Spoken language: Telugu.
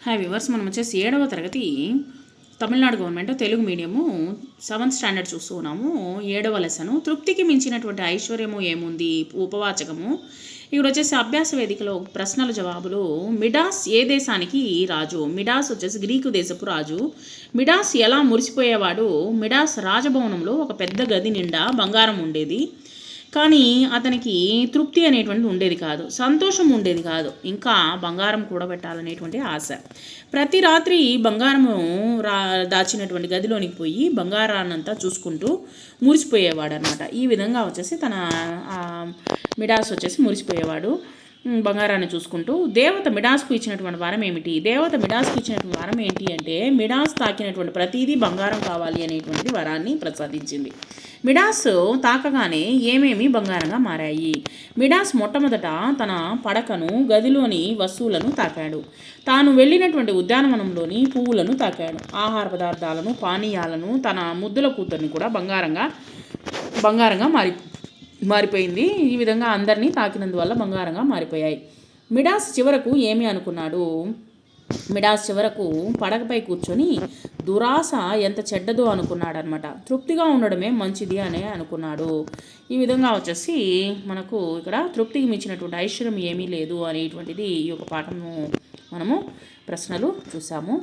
హాయ్ వ్యూవర్స్, మనం వచ్చేసి 7వ తరగతి Tamil Nadu government Telugu medium 7th standard చూస్తూ ఉన్నాము. 7వ లెసను తృప్తికి మించినటువంటి ఐశ్వర్యము ఏముంది, ఉపవాచకము. ఇక్కడ వచ్చేసి అభ్యాస వేదికలో ప్రశ్నల జవాబులు. మిడాస్ ఏ దేశానికి రాజు? మిడాస్ వచ్చేసి గ్రీకు దేశపు రాజు. మిడాస్ ఎలా మురిసిపోయేవాడు? మిడాస్ రాజభవనంలో ఒక పెద్ద గది నిండా బంగారం ఉండేది, కానీ అతనికి తృప్తి అనేటువంటిది ఉండేది కాదు, సంతోషం ఉండేది కాదు, ఇంకా బంగారం కూడబెట్టాలనేటువంటి ఆశ. ప్రతి రాత్రి బంగారము దాచినటువంటి గదిలోనికి పోయి బంగారాన్నంతా చూసుకుంటూ మురిసిపోయేవాడు అనమాట. ఈ విధంగా వచ్చేసి తన మిడాస్ వచ్చేసి మురిసిపోయేవాడు బంగారాన్ని చూసుకుంటూ. దేవత మిడాస్కు ఇచ్చినటువంటి వరం ఏమిటి? దేవత మిడాస్కు ఇచ్చినటువంటి వరం ఏంటి అంటే, మిడాస్ తాకినటువంటి ప్రతిదీ బంగారం కావాలి అనేటువంటి వరాన్ని ప్రసాదించింది. మిడాస్ తాకగానే ఏమేమి బంగారంగా మారాయి? మిడాస్ మొట్టమొదట తన పడకను, గదిలోని వస్తువులను తాకాడు. తాను వెళ్ళినటువంటి ఉద్యానవనంలోని పువ్వులను తాకాడు. ఆహార పదార్థాలను, పానీయాలను, తన ముద్దుల కూతుర్ని కూడా బంగారంగా మారిపోయింది. ఈ విధంగా అందరినీ తాకినందువల్ల బంగారంగా మారిపోయాయి. మిడాస్ చివరకు ఏమి అనుకున్నాడు? మిడాస్ చివరకు పడకపై కూర్చొని దురాశ ఎంత చెడ్డదో అనుకున్నాడనమాట. తృప్తిగా ఉండడమే మంచిది అనే అనుకున్నాడు. ఈ విధంగా వచ్చేసి మనకు ఇక్కడ తృప్తికి మించినటువంటి ఐశ్వర్యం ఏమీ లేదు అనేటువంటిది ఈ యొక్క పాఠము మనము ప్రశ్నలు చూసాము.